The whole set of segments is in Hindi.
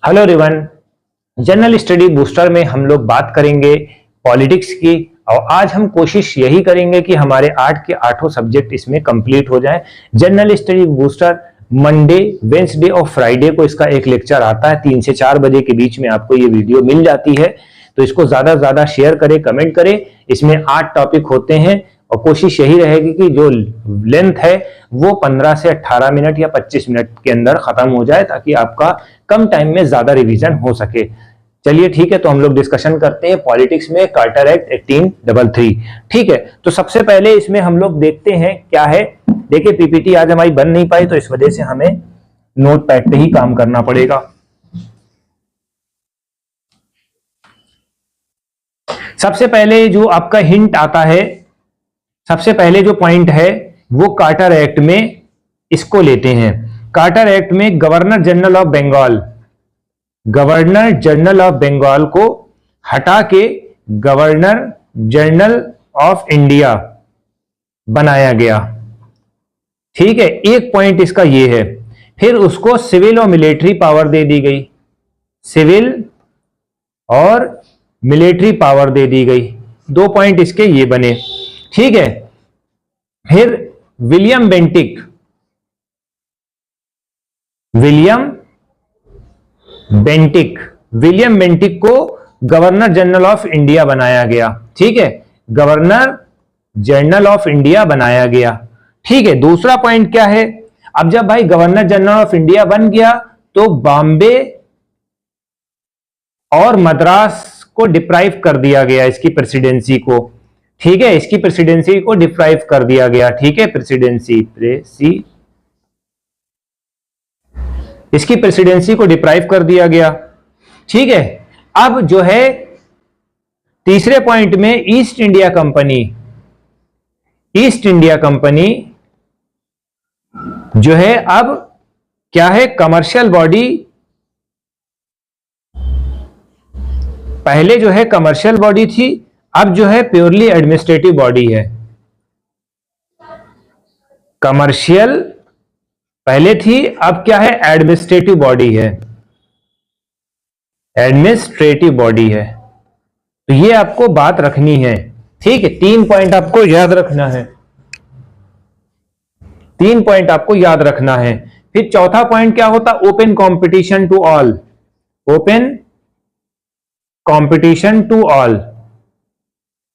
Hello everyone, general study booster में हम लोग बात करेंगे पॉलिटिक्स की। और आज हम कोशिश यही करेंगे कि हमारे 8 के 8 सब्जेक्ट इसमें कंप्लीट हो जाएं। General study booster Monday, Wednesday और फ्राइडे को इसका एक लेक्चर आता है। 3 से 4 बजे के बीच में आपको ये वीडियो मिल जाती है, तो इसको ज्यादा से ज्यादा शेयर करें, कमेंट करें। इसमें 8 टॉपिक होते हैं और कोशिश यही रहेगी कि जो लेंथ है वो 15 से 18 मिनट या 25 मिनट के अंदर खत्म हो जाए, ताकि आपका कम टाइम में ज्यादा रिवीजन हो सके। चलिए ठीक है, तो हम लोग डिस्कशन करते हैं पॉलिटिक्स में कार्टर एक्ट 1833। ठीक है, तो सबसे पहले इसमें हम लोग देखते हैं क्या है। देखिए, पीपीटी आज हमारी बन नहीं पाई, तो इस वजह से हमें नोट पैड पे ही काम करना पड़ेगा। सबसे पहले जो आपका हिंट आता है, सबसे पहले जो पॉइंट है वो कार्टर एक्ट में इसको लेते हैं। कार्टर एक्ट में governor general of Bengal, governor general of Bengal को हटा के गवर्नर जनरल ऑफ इंडिया बनाया गया। ठीक है, एक पॉइंट इसका ये है। फिर उसको सिविल और मिलिट्री पावर दे दी गई, सिविल और मिलिट्री पावर दे दी गई। 2 पॉइंट इसके ये बने। ठीक है, फिर विलियम बेंटिक, विलियम बेंटिक को गवर्नर जनरल ऑफ इंडिया बनाया गया। ठीक है, गवर्नर जनरल ऑफ इंडिया बनाया गया। ठीक है, दूसरा पॉइंट क्या है, अब जब भाई गवर्नर जनरल ऑफ इंडिया बन गया तो बॉम्बे और मद्रास को डिप्राइव कर दिया गया, इसकी प्रेसिडेंसी को। ठीक है, इसकी प्रेसिडेंसी को डिप्राइव कर दिया गया। ठीक है, इसकी प्रेसिडेंसी को डिप्राइव कर दिया गया। ठीक है, अब जो है तीसरे पॉइंट में ईस्ट इंडिया कंपनी जो है अब क्या है, कमर्शियल बॉडी। पहले जो है कमर्शियल बॉडी थी, अब जो है प्योरली एडमिनिस्ट्रेटिव बॉडी है। कमर्शियल पहले थी, अब क्या है, एडमिनिस्ट्रेटिव बॉडी है, एडमिनिस्ट्रेटिव बॉडी है। तो ये आपको बात रखनी है। ठीक है, 3 पॉइंट आपको याद रखना है, 3 पॉइंट आपको याद रखना है। फिर चौथा पॉइंट क्या होता, open competition to all, open competition to all.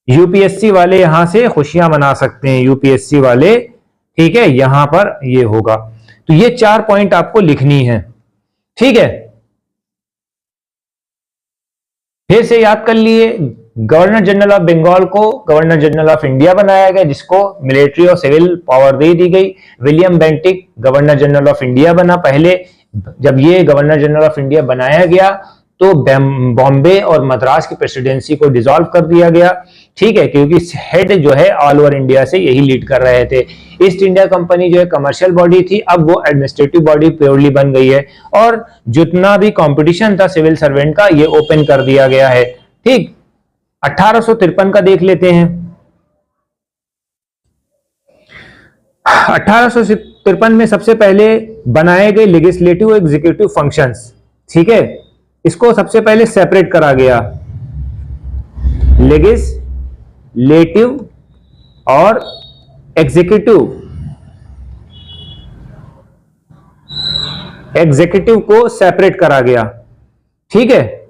UPSC वाले यहां से खुशियां मना सकते हैं, यूपीएससी वाले। ठीक है, यहां पर ये होगा। तो ये 4 पॉइंट आपको लिखनी है। ठीक है, फिर से याद कर लिए, गवर्नर जनरल ऑफ बंगाल को गवर्नर जनरल ऑफ इंडिया बनाया गया, जिसको मिलिट्री और सिविल पावर दे दी गई। William Bentinck governor general of India बना। पहले जब ये गवर्नर जनरल ऑफ इंडिया बनाया गया तो बॉम्बे और मद्रास की प्रेसिडेंसी को डिसॉल्व कर दिया गया। ठीक है, क्योंकि हेड जो है ऑल ओवर इंडिया से यही लीड कर रहे थे। ईस्ट इंडिया कंपनी जो है कमर्शियल बॉडी थी, अब वो एडमिनिस्ट्रेटिव बॉडी प्योरली बन गई है। और जितना भी कंपटीशन था सिविल सर्वेंट का, ये ओपन कर दिया गया है। ठीक, 1853 का देख लेते हैं। 1853 में सबसे पहले बनाए गए लेजिस्लेटिव एग्जीक्यूटिव फंक्शंस। ठीक है, इसको सबसे पहले सेपरेट करा गया, लेजिस्लेटिव और एग्जीक्यूटिव को सेपरेट करा गया। ठीक है,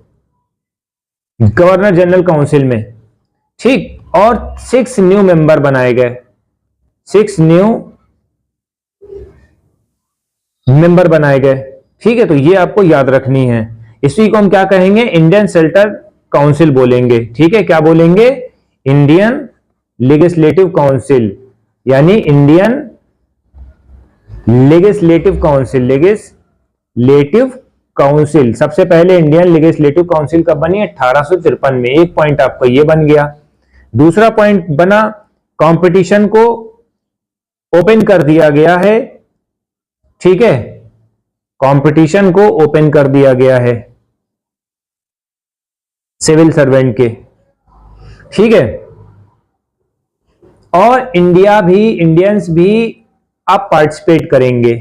गवर्नर जनरल काउंसिल में। ठीक, और 6 न्यू मेंबर बनाए गए, 6 न्यू मेंबर बनाए गए। ठीक है, तो ये आपको याद रखनी है। इसी को हम क्या कहेंगे, इंडियन सेल्टर काउंसिल बोलेंगे। ठीक है, क्या बोलेंगे, इंडियन लेजिस्लेटिव काउंसिल, यानी इंडियन लेजिस्लेटिव काउंसिल। सबसे पहले इंडियन लेजिस्लेटिव काउंसिल कब बनी, 1853 में। एक पॉइंट आपका ये बन गया। दूसरा पॉइंट बना, कंपटीशन को ओपन कर दिया गया है। ठीक है, कंपटीशन को ओपन कर दिया गया है सिविल सर्वेंट के। ठीक है, और इंडियंस भी अब पार्टिसिपेट करेंगे।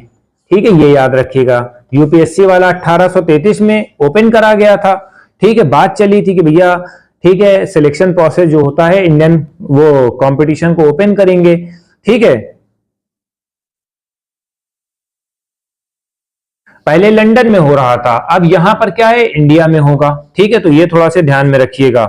ठीक है, ये याद रखिएगा। यूपीएससी वाला 1833 में ओपन करा गया था। ठीक है, बात चली थी कि भैया ठीक है सिलेक्शन प्रोसेस जो होता है इंडियन वो कंपटीशन को ओपन करेंगे। ठीक है, पहले लंदन में हो रहा था, अब यहां पर क्या है इंडिया में होगा। ठीक है, तो ये थोड़ा सा ध्यान में रखिएगा।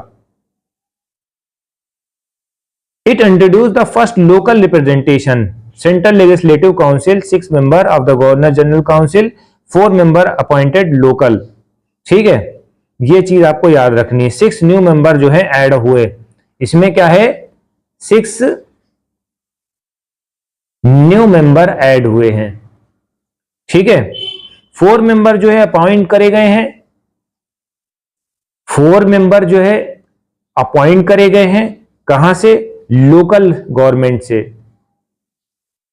It introduce the first local representation, central legislative council, 6 member of the governor general council, 4 member appointed local. ठीक है, ये चीज आपको याद रखनी है। 6 न्यू मेंबर जो है ऐड हुए, इसमें क्या है 6 न्यू मेंबर ऐड हुए हैं। ठीक है, 4 मेंबर जो है अपॉइंट करे गए हैं, 4 मेंबर जो है अपॉइंट करे गए हैं कहां से, लोकल गवर्नमेंट से।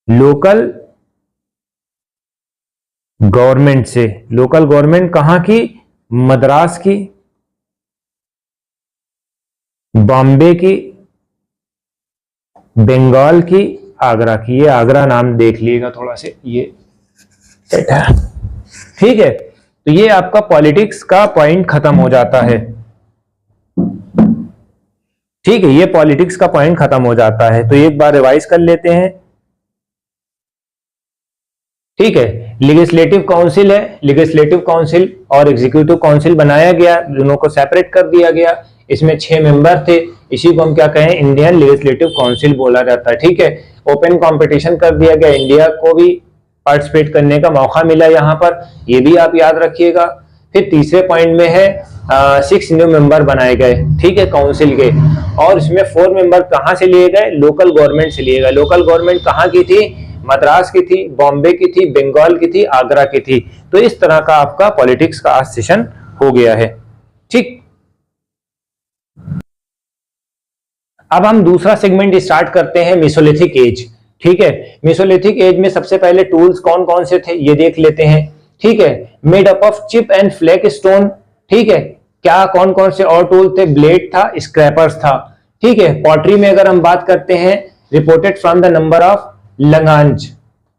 लोकल गवर्नमेंट से, लोकल गवर्नमेंट कहां की, मद्रास की, बॉम्बे की, बंगाल की, आगरा की। ये आगरा नाम देख लीजिएगा थोड़ा से, ये ठीक है। तो ये आपका पॉलिटिक्स का पॉइंट खत्म हो जाता है। ठीक है, ये पॉलिटिक्स का पॉइंट खत्म हो जाता है। तो एक बार रिवाइज कर लेते हैं। ठीक है, लेजिस्लेटिव काउंसिल है, लेजिस्लेटिव काउंसिल और एग्जीक्यूटिव काउंसिल बनाया गया, दोनों को सेपरेट कर दिया गया। इसमें 6 मेंबर थे, इसी को हम क्या कहें, इंडियन लेजिस्लेटिव काउंसिल बोला जाता है। ठीक है, ओपन कंपटीशन कर दिया गया, इंडिया को भी पार्टिसिपेट करने का मौका मिला यहाँ पर, ये भी आप याद रखिएगा। फिर तीसरे पॉइंट में है 6 न्यू मेंबर बनाए गए। ठीक है, काउंसिल के, और इसमें 4 मेंबर कहां से लिए गए, लोकल गवर्नमेंट से लिए गए। लोकल गवर्नमेंट कहां की थी, मद्रास की थी, बॉम्बे की थी, बंगाल की थी, आगरा की थी। तो इस तरह का आपका पॉलिटिक्स का आज सेशन हो गया है। ठीक, अब हम दूसरा सेगमेंट स्टार्ट करते हैं, मेसोलिथिक एज। ठीक है, मेसोलिथिक एज में सबसे पहले टूल्स कौन कौन से थे ये देख लेते हैं। ठीक है, made up of chip and flake stone. ठीक है, क्या कौन कौन से और टूल थे, ब्लेड था, स्क्रैपर्स था। ठीक है, पॉटरी में अगर हम बात करते हैं, reported from the number of Langhnaj,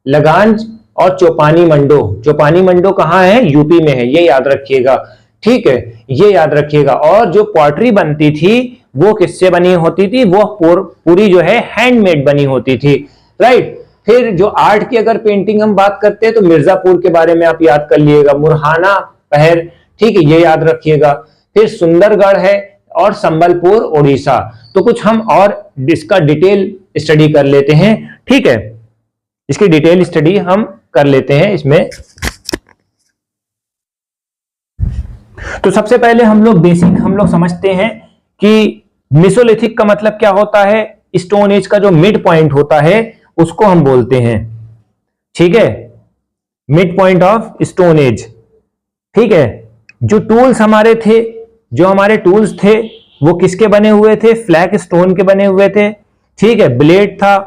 Langhnaj और चौपानी मंडो। चौपानी मंडो कहां है, यूपी में है, ये याद रखिएगा। ठीक है, ये याद रखिएगा। और जो पॉटरी बनती थी वो किससे बनी होती थी, वो पूरी जो है हैंडमेड बनी होती थी। राइट, फिर जो आर्ट की अगर पेंटिंग हम बात करते हैं तो मिर्जापुर के बारे में आप याद कर लिएगा, मुरहाना पहर। ठीक है, ये याद रखिएगा। फिर सुंदरगढ़ है और संबलपुर उड़ीसा। तो कुछ हम और इसका डिटेल स्टडी कर लेते हैं। ठीक है, इसकी डिटेल स्टडी हम कर लेते हैं इसमें। तो सबसे पहले हम लोग बेसिक हम लोग समझते हैं कि मेसोलिथिक का मतलब क्या होता है। स्टोन एज का जो मिड पॉइंट होता है उसको हम बोलते हैं। ठीक है, mid point of stone age. ठीक है, जो टूल्स हमारे थे, जो हमारे टूल्स थे वो किसके बने हुए थे, फ्लैग स्टोन के बने हुए थे। ठीक है, ब्लेड था।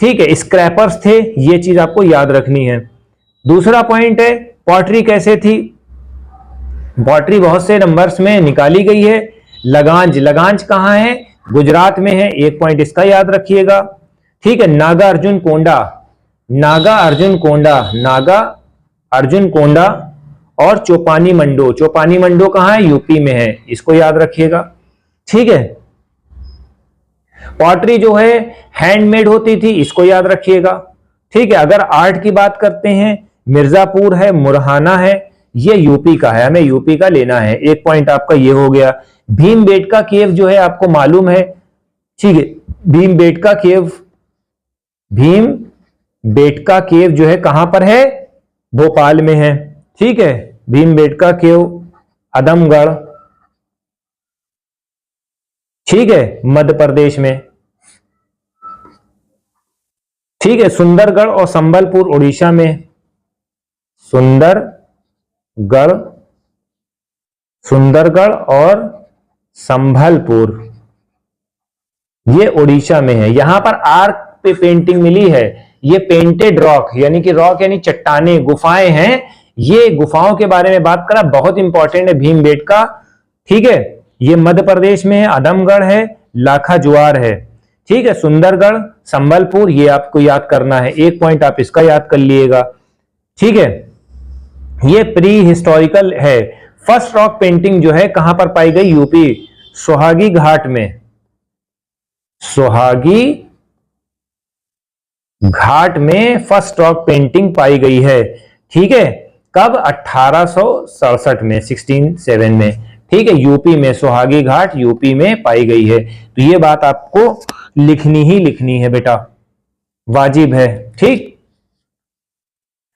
ठीक है, स्क्रैपर्स थे, ये चीज आपको याद रखनी है। दूसरा पॉइंट है पॉटरी कैसे थी, पॉटरी बहुत से नंबर्स में निकाली गई है। लगांज, लगांज कहां है, गुजरात में है, एक पॉइंट इसका याद रखिएगा। ठीक है, नागा अर्जुन कोंडा, नागा अर्जुन कोंडा, नागा अर्जुन कोंडा और चौपानी मंडो, चौपानी मंडो कहां है, यूपी में है, इसको याद रखिएगा। ठीक है, पॉटरी जो है हैंडमेड होती थी, इसको याद रखिएगा। ठीक है, अगर आर्ट की बात करते हैं, मिर्जापुर है, मुरहाना है, ये यूपी का है, हमें यूपी का लेना है, एक पॉइंट आपका ये हो गया। भीमबेटका केव जो है आपको मालूम है। ठीक है, भीमबेटका केव, भीमबेटका केव जो है कहां पर है, भोपाल में है। ठीक है, भीमबेटका केव आदमगढ़, ठीक है, मध्य प्रदेश में। ठीक है, सुंदरगढ़ और संबलपुर उड़ीसा में, सुंदरगढ़, सुंदरगढ़ और संबलपुर ये उड़ीसा में है। यहां पर आर्क पे पेंटिंग मिली है, ये पेंटेड रॉक यानी कि रॉक यानी चट्टाने, गुफाएं हैं। ये गुफाओं के बारे में बात करा, बहुत इंपॉर्टेंट है भीमबेटका। ठीक है, ये मध्य प्रदेश में है, आदमगढ़ है, लाखा जुआर है। ठीक है, सुंदरगढ़, संबलपुर, ये आपको याद करना है, एक पॉइंट आप इसका याद कर लिएगा। ठीक है, ये प्री हिस्टोरिकल है। फर्स्ट रॉक पेंटिंग जो है कहां पर पाई गई? यूपी सोहागी घाट में। सोहागी घाट में फर्स्ट रॉक पेंटिंग पाई गई है। ठीक है, कब? 1867 में, 1607 में। ठीक है, यूपी में, सोहागी घाट यूपी में पाई गई है। तो ये बात आपको लिखनी ही लिखनी है बेटा, वाजिब है। ठीक,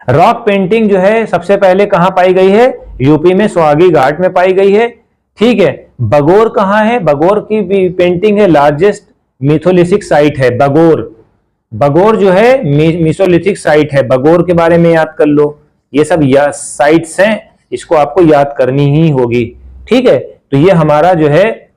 रॉक पेंटिंग जो है सबसे पहले कहां पाई गई है? यूपी में सोहागी घाट में पाई गई है। ठीक है, बगोर कहां है? बगोर की भी पेंटिंग है, लार्जेस्ट मिथोलिथिक साइट है बगोर। बगोर जो है मिसोलिथिक साइट है, बगोर के बारे में याद कर लो। ये सब साइट्स हैं, इसको आपको याद करनी ही होगी। ठीक है, तो ये हमारा जो है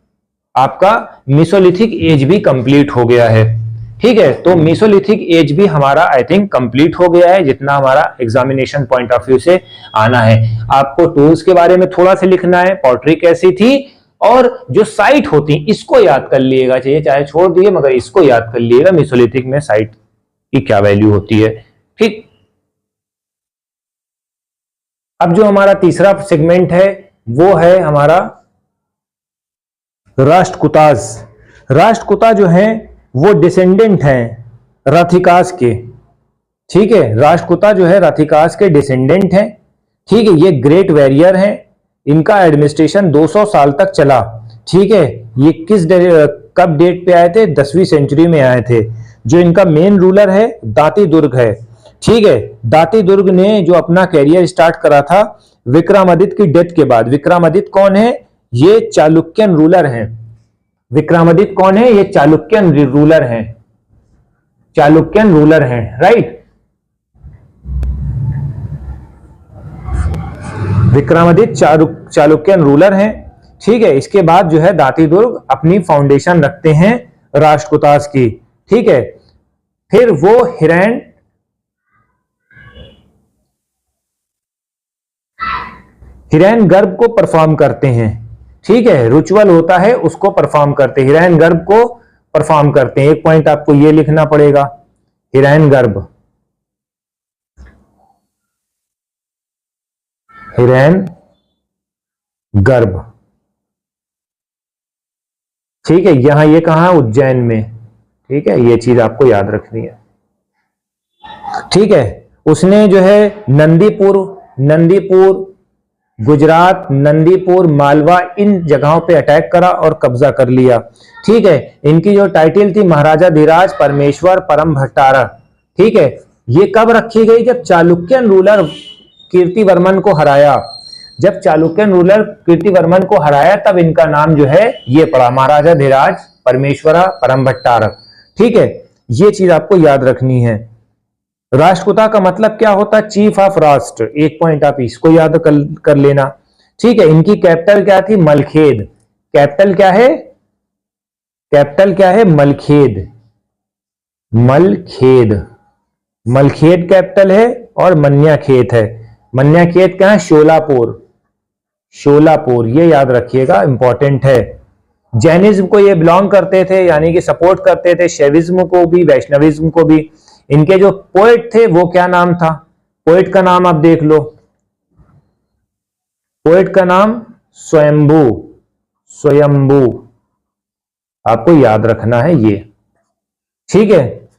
आपका मिसोलिथिक एज भी कंप्लीट हो गया है। ठीक है, तो मिसोलिथिक एज भी हमारा आई थिंक कंप्लीट हो गया है, जितना हमारा एग्जामिनेशन पॉइंट ऑफ व्यू से आना है। आपको टूल्स के बारे में थोड़ा सा लिखना है, पॉटरी कैसी थी, और जो साइट होती इसको याद कर लिएगा, चाहिए चाहे छोड़ दिए मगर इसको याद कर लिएगा, मिसोलिथिक में साइट की क्या वैल्यू होती है। ठीक, अब जो हमारा तीसरा सेगमेंट है वो है हमारा राष्ट्रकूटाज। राष्ट्रकूटा जो है वो डिसेंडेंट हैं राथिकास के। ठीक है, राष्ट्रकूटा जो है राथिकास के डिसेंडेंट हैं। ठीक है, ये ग्रेट वॉरियर हैं, इनका एडमिनिस्ट्रेशन 200 साल तक चला। ठीक है, ये कब डेट पे आए थे? 10वीं सेंचुरी में आए थे। जो इनका मेन रूलर है दाती दुर्ग है। ठीक है, दाती दुर्ग ने जो अपना कैरियर स्टार्ट करा था विक्रमादित्य की डेथ के बाद। विक्रमादित्य कौन है? ये चालुक्यन रूलर हैं। विक्रमादित्य कौन है? ये चालुक्यन रूलर हैं, चालुक्यन रूलर हैं, राइट। विक्रमादित्य चालुक्यन रूलर हैं। ठीक है, इसके बाद जो है दाती दुर्ग अपनी फाउंडेशन रखते हैं राष्ट्रकूटास की। ठीक है, फिर वो हिरण्य गर्भ को परफॉर्म करते हैं। ठीक है, रिचुअल होता है उसको परफॉर्म करते हैं, हिरण्य गर्भ को परफॉर्म करते हैं। एक पॉइंट आपको ये लिखना पड़ेगा, हिरण्य गर्भ, हिरण्य गर्भ। ठीक है, यहां ये कहां? उज्जैन में। ठीक है, ये चीज आपको याद रखनी है। ठीक है, उसने जो है नंदीपुर गुजरात, नंदीपुर, मालवा, इन जगहों पे अटैक करा और कब्जा कर लिया। ठीक है, इनकी जो टाइटल थी महाराजा धीराज परमेश्वर परम भट्टारा। ठीक है, ये कब रखी गई? जब चालुक्यन रूलर कीर्तिवर्मन को हराया। जब चालुक्यन रूलर कीर्तिवर्मन को हराया तब इनका नाम जो है ये पड़ा, महाराजा धीराज परमेश्वरा परम भट्टारा। ठीक है, ये चीज आपको याद रखनी है। राष्ट्रकूटा का मतलब क्या होता है? चीफ ऑफ राष्ट्र। एक पॉइंट आप इसको याद कर लेना। ठीक है, इनकी कैपिटल क्या थी? मलखेद। कैपिटल क्या है? कैपिटल क्या है? मलखेद। मलखेद, मलखेद कैपिटल है, और मन्याखेत है। मन्याखेत क्या है? शोलापुर। शोलापुर, ये याद रखिएगा, इंपॉर्टेंट है। जैनिज्म को ये बिलोंग करते थे, यानी कि सपोर्ट करते थे, शैविज्म को भी, वैष्णविज्म को भी। इनके जो पोएट थे वो क्या नाम था? पोएट का नाम आप देख लो, पोएट का नाम स्वयंभू। स्वयंभू आपको याद रखना है ये। ठीक है,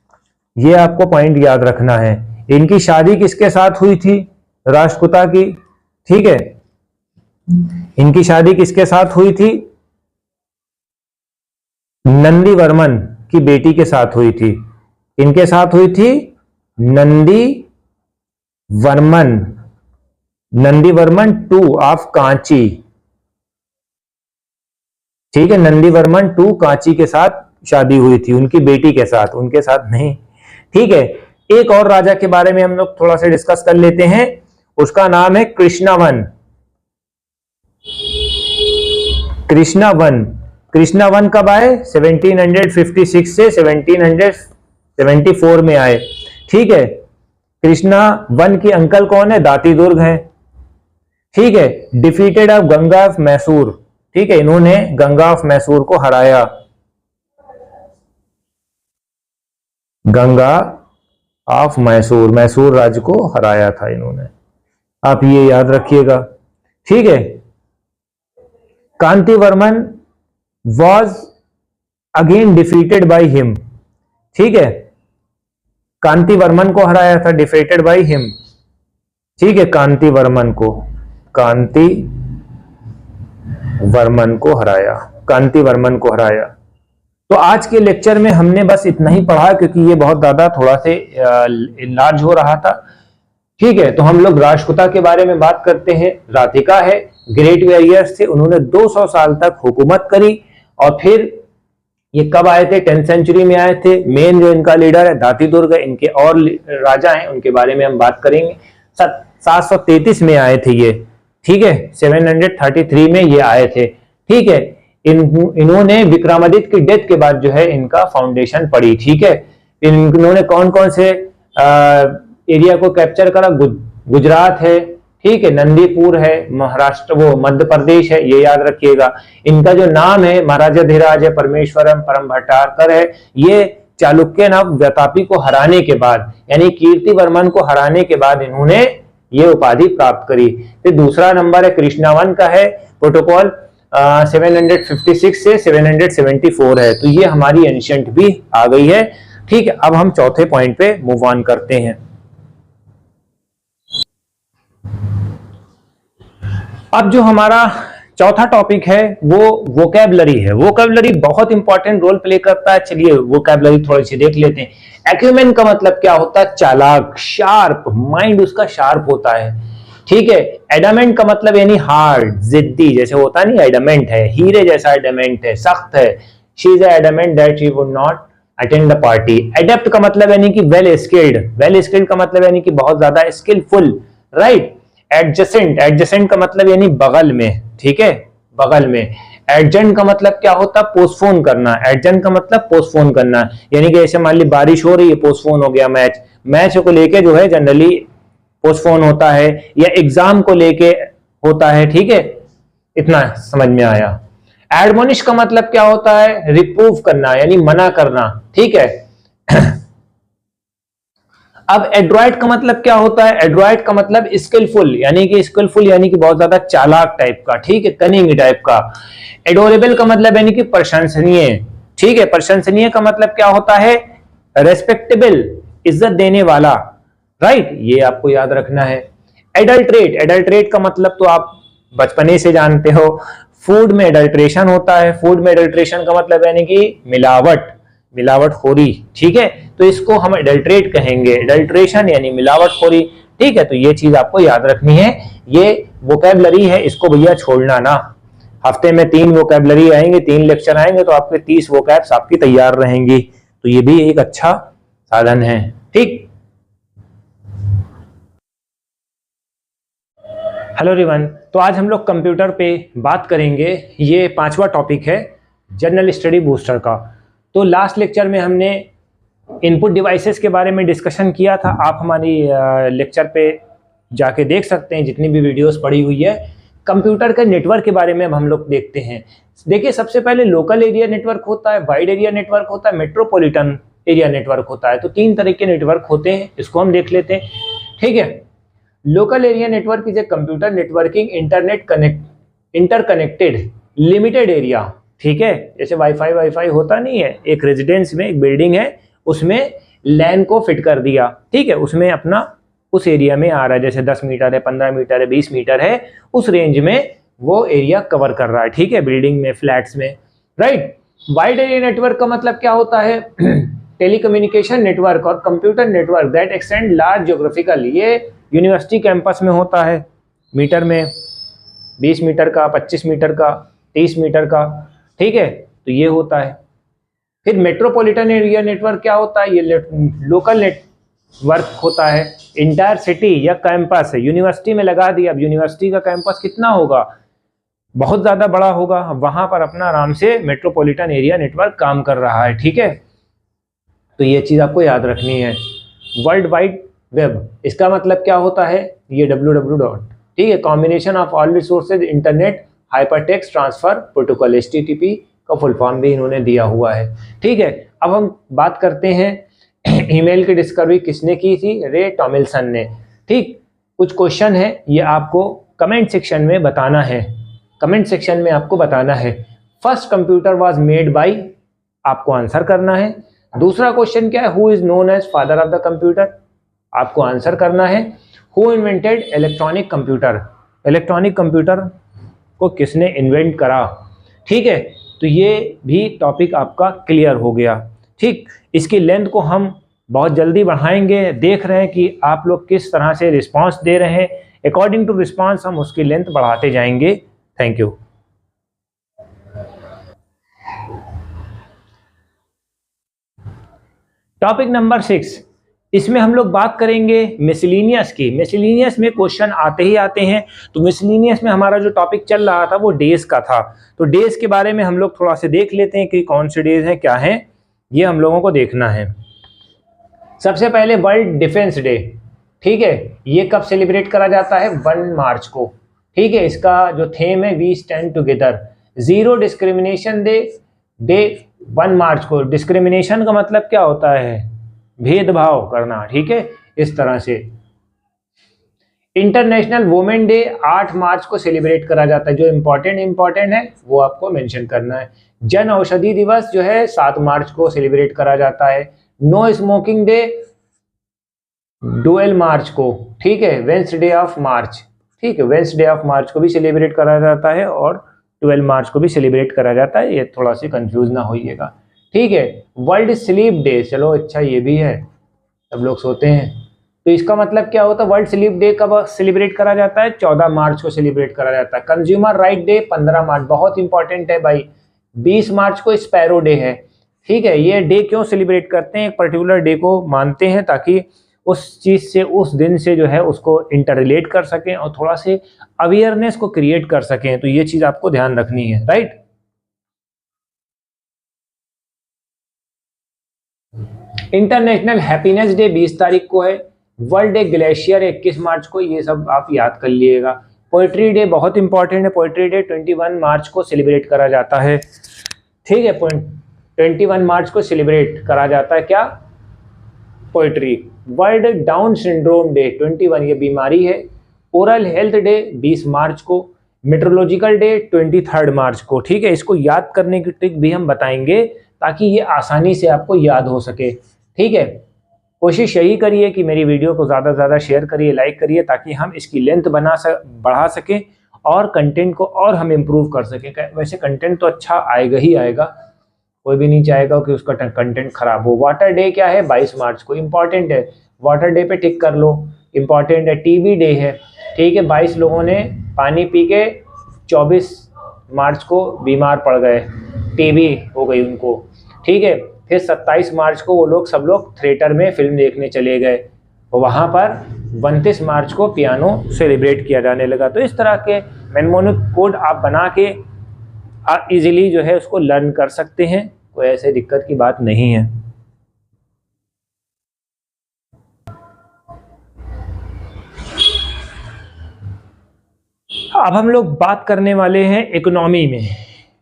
ये आपको पॉइंट याद रखना है। इनकी शादी किसके साथ हुई थी? राष्ट्रकूटा की। ठीक है, इनकी शादी किसके साथ हुई थी? नंदीवर्मन की बेटी के साथ हुई थी। इनके साथ हुई थी नंदी वर्मन, नंदीवर्मन टू ऑफ कांची। ठीक है, नंदीवर्मन टू कांची के साथ शादी हुई थी, उनकी बेटी के साथ, उनके साथ नहीं। ठीक है, एक और राजा के बारे में हम लोग थोड़ा सा डिस्कस कर लेते हैं, उसका नाम है कृष्णावन। कृष्णावन, कृष्णावन कब आए? 1756 से 1774 में आए। ठीक है, कृष्णावन की अंकल कौन है? दाती दुर्ग है। ठीक है, defeated of Ganga of Mysore. ठीक है, इन्होंने गंगा ऑफ मैसूर को हराया, गंगा ऑफ मैसूर, मैसूर राज्य को हराया था इन्होंने। आप ये याद रखिएगा, ठीक है। Kantivarman was again defeated by him, ठीक है, कांतिवर्मन को हराया था, डिफीटेड बाय हिम, ठीक है, कांतिवर्मन को हराया। तो आज के लेक्चर में हमने बस इतना ही पढ़ा, क्योंकि ये बहुत ज्यादा थोड़ा से लार्ज हो रहा था, ठीक है। तो हम लोग राष्ट्रकूटा के बारे में बात करते हैं। राधिका है, ग्रेट वॉरियर्स थे, उन्होंने 200 साल तक हुकूमत करी। और फिर ये कब आए थे? 10th सेंचुरी में आए थे। मेन जो इनका लीडर है दाती दुर्ग, इनके और राजा हैं, उनके बारे में हम बात करेंगे। 733 में आए थे ये, ठीक है, 733 में ये आए थे, ठीक है। इन्होंने विक्रमादित्य की डेथ के बाद जो है इनका फाउंडेशन पड़ी, ठीक है। इन्होंने कौन कौन से एरिया को कैप्चर करा? गुजरात है, ठीक है, नंदीपुर है, महाराष्ट्र, वो मध्य प्रदेश है, ये याद रखिएगा। इनका जो नाम है महाराजाधिराज है, परमेश्वरम परम भट्टारकर है। ये चालुक्य नव व्यातापी को हराने के बाद, यानी कीर्तिवर्मन को हराने के बाद इन्होंने ये उपाधि प्राप्त करी। फिर दूसरा नंबर है कृष्णावन का है, प्रोटोकॉल 756 से 774 है। तो ये हमारी एंशिएंट भी आ गई है, ठीक है। अब हम चौथे पॉइंट पे मूव ऑन करते हैं। अब जो हमारा चौथा टॉपिक है वो वोकैबुलरी है। वोकैबुलरी बहुत इंपॉर्टेंट रोल प्ले करता है। चलिए वोकैबुलरी थोड़ी सी देख लेते हैं। एक्यूमेन का मतलब क्या होता है? चालाक, शार्प, माइंड उसका शार्प होता है, ठीक है। एडामेंट का मतलब यानी हार्ड, जिद्दी, जैसे होता नहीं, एडामेंट है, हीरे जैसा एडामेंट है, सख्त है। She is adamant that she would not attend the party. Adept का मतलब यानी कि वेल स्किल्ड, वेल स्किल्ड का मतलब यानी कि बहुत ज्यादा स्किलफुल, राइट। एडजेसेंट, एडजेसेंट का मतलब यानी बगल में, ठीक है, बगल में। एडजेंट का मतलब क्या होता है? पोस्टपोन करना। एडजेंट का मतलब पोस्टपोन करना, यानी कि ऐसे मान ली बारिश हो रही है, पोस्टपोन हो गया मैच, मैच को लेके जो है जनरली पोस्टपोन होता है, या एग्जाम को लेके होता है, ठीक है। इतना समझ में आया। एडमोनिश का मतलब क्या होता है? रिप्रूव करना, यानी मना करना, ठीक है। अब एड्रॉइट का मतलब क्या होता है? एड्रॉइट का मतलब स्किलफुल, यानी कि बहुत ज्यादा चालाक टाइप का, ठीक है, कनिंग टाइप का। एडोरेबल का मतलब यानी कि प्रशंसनीय, ठीक है। प्रशंसनीय का मतलब क्या होता है? रेस्पेक्टेबल, इज्जत देने वाला, राइट, ये आपको याद रखना है। एडल्ट्रेट, एडल्ट्रेट का मतलब तो आप बचपने से जानते हो, फूड में एडल्ट्रेशन होता है। फूड में एडल्ट्रेशन का मतलब यानी कि मिलावट, मिलावटखोरी, ठीक है। तो इसको हम एडल्ट्रेट कहेंगे, एडल्ट्रेशन यानी मिलावटखोरी, ठीक है। तो ये चीज आपको याद रखनी है। ये वोकैबुलरी है, इसको भैया छोड़ना ना। हफ्ते में 3 वोकैबुलरी आएंगे, 3 लेक्चर आएंगे, तो आपके 30 वोकैब्स आपकी तैयार रहेंगी। तो ये भी एक अच्छा साधन है, ठीक। हेलो एवरीवन, तो आज हम लोग कंप्यूटर पे बात करेंगे। ये 5वां टॉपिक है जनरल स्टडी बूस्टर का। तो लास्ट लेक्चर में हमने इनपुट डिवाइसेस के बारे में डिस्कशन किया था। आप हमारी लेक्चर पे जाके देख सकते हैं, जितनी भी वीडियोस पड़ी हुई है। कंप्यूटर के नेटवर्क के बारे में अब हम लोग देखते हैं। देखिए, सबसे पहले लोकल एरिया नेटवर्क होता है, वाइड एरिया नेटवर्क होता है, मेट्रोपॉलिटन एरिया नेटवर्क होता है। तो 3 तरह के नेटवर्क होते हैं, इसको हम देख लेते हैं, ठीक है। Local area network is a computer networking interconnected limited area, ठीक है। जैसे वाईफाई होता नहीं है, एक रेजिडेंस में एक बिल्डिंग है, उसमें लैन को फिट कर दिया, ठीक है, उसमें अपना उस एरिया में आ रहा है, जैसे 10 मीटर है, 15 मीटर है, 20 मीटर है, उस रेंज में वो एरिया कवर कर रहा है, ठीक है, बिल्डिंग में, फ्लैट्स में, राइट। वाइड एरिया नेटवर्क का मतलब क्या होता है? टेलीकम्युनिकेशन नेटवर्क और computer network that extend large geographical. ये यूनिवर्सिटी कैंपस में होता है, मीटर में, 20 मीटर का, 25 मीटर का, 30 मीटर का, ठीक है। तो ये होता है। फिर मेट्रोपॉलिटन एरिया नेटवर्क क्या होता है? ये लोकल नेटवर्क होता है। इंटायर सिटी या कैंपस है, यूनिवर्सिटी में लगा दिया। अब यूनिवर्सिटी का कैंपस कितना होगा? बहुत ज्यादा बड़ा होगा। वहां पर अपना आराम से मेट्रोपॉलिटन एरिया नेटवर्क काम कर रहा है, ठीक है। तो ये चीज आपको याद रखनी है। वर्ल्ड वाइड वेब, इसका मतलब क्या होता है? ये www, ठीक है, combination of all resources internet hypertext transfer protocol, HTTP का फुल फॉर्म भी इन्होंने दिया हुआ है, ठीक है। अब हम बात करते हैं ईमेल की डिस्कवरी किसने की थी? रे टॉमिल्सन ने, ठीक। कुछ क्वेश्चन है, ये आपको कमेंट सेक्शन में बताना है, कमेंट सेक्शन में आपको बताना है। First computer was made by, आपको आंसर करना है। दूसरा क्वेश्चन क्या है, who is known as father of the computer, आपको आंसर करना है। Who invented electronic computer, electronic computer को किसने इन्वेंट करा। ठीक है, तो ये भी टॉपिक आपका क्लियर हो गया। ठीक, इसकी लेंथ को हम बहुत जल्दी बढ़ाएंगे, देख रहे हैं कि आप लोग किस तरह से रिस्पांस दे रहे हैं, अकॉर्डिंग टू रिस्पांस हम उसकी लेंथ बढ़ाते जाएंगे। Thank you. टॉपिक नंबर 6, इसमें हम लोग बात करेंगे मिसलिनियस की। मिसलिनियस में क्वेश्चन आते ही आते हैं, तो मिसलिनियस में हमारा जो टॉपिक चल रहा था वो डेज का था, तो डेज के बारे में हम लोग थोड़ा सा देख लेते हैं कि कौन से डेज हैं, क्या हैं, ये हम लोगों को देखना है। सबसे पहले वर्ल्ड डिफेंस डे, ठीक है, ये कब सेलिब्रेट करा जाता है, 1 मार्च को। ठीक है, इसका जो थीम है we stand together. Zero discrimination day 1 March को। डिस्क्रिमिनेशन का मतलब क्या होता है, भेदभाव करना। ठीक है, इस तरह से। इंटरनेशनल वुमेन डे 8 मार्च को सेलिब्रेट करा जाता है। जो इंपॉर्टेंट है वो आपको मेंशन करना है। जन औषधि दिवस जो है 7 मार्च को सेलिब्रेट करा जाता है। नो स्मोकिंग डे 12 मार्च को। ठीक है, वेंसडे ऑफ मार्च। ठीक है, वेंसडे ऑफ मार्च को भी सेलिब्रेट करा जाता है और 12 मार्च को भी सेलिब्रेट करा जाता है, ये थोड़ा सी कंफ्यूज ना होइएगा। ठीक है, वर्ल्ड स्लीप डे, चलो अच्छा ये भी है, सब लोग सोते हैं, तो इसका मतलब क्या होता है, वर्ल्ड स्लीप डे कब सेलिब्रेट करा जाता है, 14 मार्च को सेलिब्रेट करा जाता है। कंज्यूमर राइट डे 15 मार्च, बहुत इंपॉर्टेंट है भाई। 20 मार्च को स्पैरो डे है। ठीक है, ये डे क्यों सेलिब्रेट करते हैं, एक पर्टिकुलर डे को मानते हैं ताकि उस चीज से, उस दिन से जो है उसको इंटर रिलेट कर सकें और थोड़ा से अवेयरनेस को क्रिएट कर सकें, तो ये चीज आपको ध्यान रखनी है, राइट। इंटरनेशनल हैप्पीनेस डे 20 तारीख को है। वर्ल्ड डे ग्लेशियर 21 मार्च को, ये सब आप याद कर लिएगा। पोइट्री डे बहुत इंपॉर्टेंट है, पोइट्री डे 21 मार्च को सेलिब्रेट करा जाता है। ठीक है, 21 मार्च को सेलिब्रेट करा जाता है क्या, poetry. World down syndrome day 21, ये बीमारी है। ओरल हेल्थ डे 20 मार्च को। मेट्रोलॉजिकल डे 23 मार्च को। ठीक है, इसको याद करने की ट्रिक भी हम बताएंगे ताकि ये आसानी से आपको याद हो सके। ठीक है, कोशिश यही करिए कि मेरी वीडियो को ज़्यादा से ज़्यादा शेयर करिए, लाइक करिए, ताकि हम इसकी लेंथ बढ़ा सकें और कंटेंट को और हम इम्प्रूव कर सकें। वैसे कंटेंट तो अच्छा आएगा ही आएगा, कोई भी नहीं चाहेगा कि उसका कंटेंट खराब हो। वाटर डे क्या है, 22 मार्च को, इंपॉर्टेंट है, वाटर डे पे टिक कर लो, इंपॉर्टेंट है। टीबी डे है। ठीक है, 22 लोगों ने पानी पी के 24 मार्च को बीमार पड़ गए, टीबी हो गई उनको। ठीक है, फिर 27 मार्च को वो लोग सब लोग थिएटर में फिल्म देखने चले गए, वहाँ पर 29 मार्च को पियानो सेलिब्रेट किया जाने लगा। तो इस तरह के मेमोनिक कोड आप बना के आप इजीली जो है उसको लर्न कर सकते हैं, कोई ऐसे दिक्कत की बात नहीं है। अब हम लोग बात करने वाले हैं इकोनॉमी में।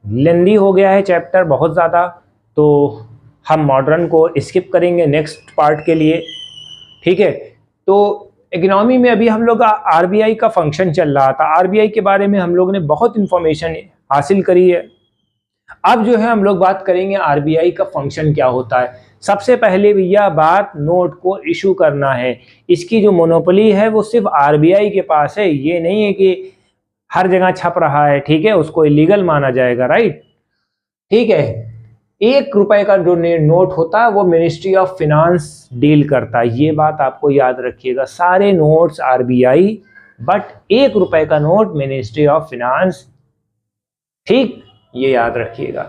लेंदी हो गया है चैप्टर बहुत ज़्यादा, तो हम मॉडर्न को स्किप करेंगे नेक्स्ट पार्ट के लिए। ठीक है, तो इकोनॉमी में अभी हम लोग का आरबीआई का फंक्शन चल रहा था। आरबीआई के बारे में हम लोग ने बहुत इंफॉर्मेशन हासिल करी है। अब जो है हम लोग बात करेंगे आरबीआई का फंक्शन क्या होता है। सबसे पहले भैया बात नोट को इशू करना है। इसकी जो मोनोपोली है वो सिर्फ आरबीआई के पास है, ये नहीं है कि हर जगह छप रहा है। ठीक है, उसको इलीगल माना जाएगा, राइट। ठीक है, 1 रुपए का जो नोट होता है वो मिनिस्ट्री ऑफ फिनांस डील करता है, ये बात आपको याद रखिएगा। सारे नोट्स आरबीआई, बट 1 रुपए का नोट मिनिस्ट्री ऑफ फिनांस। ठीक, ये याद रखिएगा।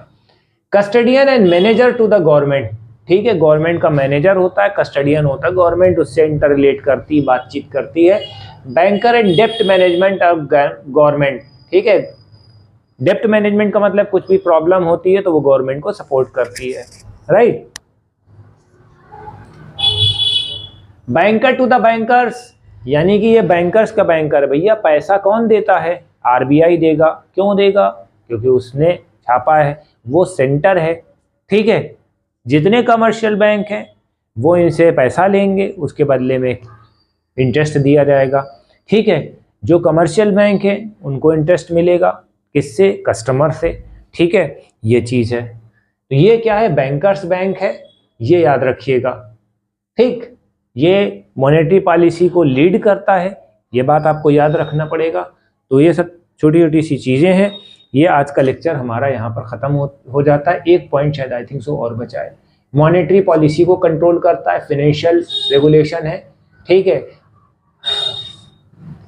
Custodian and manager to the government. ठीक है, गवर्नमेंट का मैनेजर होता है, कस्टडियन होता है गवर्नमेंट, उससे इंटर रिलेट करती, बातचीत करती है। बैंकर एंड डेप्ट मैनेजमेंट ऑफ गवर्नमेंट। ठीक है, डेप्ट मैनेजमेंट का मतलब कुछ भी प्रॉब्लम होती है तो वो गवर्नमेंट को सपोर्ट करती है, right. Banker to the bankers, यानी कि ये बैंकर्स का बैंकर है भैया। पैसा कौन देता है, आरबीआई देगा। क्यों देगा, क्योंकि उसने छापा है, वो सेंटर है। ठीक है, जितने कमर्शियल बैंक हैं वो इनसे पैसा लेंगे, उसके बदले में इंटरेस्ट दिया जाएगा। ठीक है। जो कमर्शियल बैंक है उनको इंटरेस्ट मिलेगा किससे? कस्टमर से। ठीक है, ये चीज़ है। तो ये क्या है? बैंकर्स बैंक है, ये याद रखिएगा। ठीक, ये मॉनेटरी पॉलिसी को लीड करता है, ये बात आपको याद रखना पड़ेगा। तो ये सब छोटी छोटी सी चीज़ें हैं। ये आज का लेक्चर हमारा यहाँ पर ख़त्म हो जाता है। एक पॉइंट शायद आई थिंक सो और बचा है। मॉनेटरी पॉलिसी को कंट्रोल करता है, फाइनेंशियल रेगुलेशन है। ठीक है,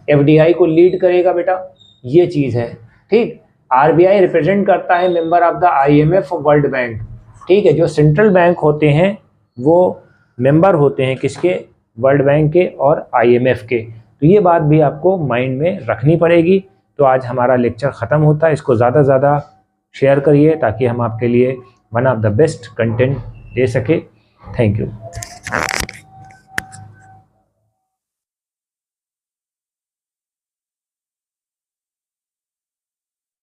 एफडीआई को लीड करेगा बेटा, ये चीज़ है। ठीक, आरबीआई रिप्रेजेंट करता है member of the IMF, world bank. ठीक है, जो सेंट्रल बैंक होते हैं वो मेंबर होते हैं किसके? वर्ल्ड बैंक के और आईएमएफ के। तो ये बात भी आपको माइंड में रखनी पड़ेगी। तो आज हमारा लेक्चर ख़त्म होता है। इसको ज़्यादा से ज़्यादा शेयर करिए ताकि हम आपके लिए one of the best content दे सके। Thank you.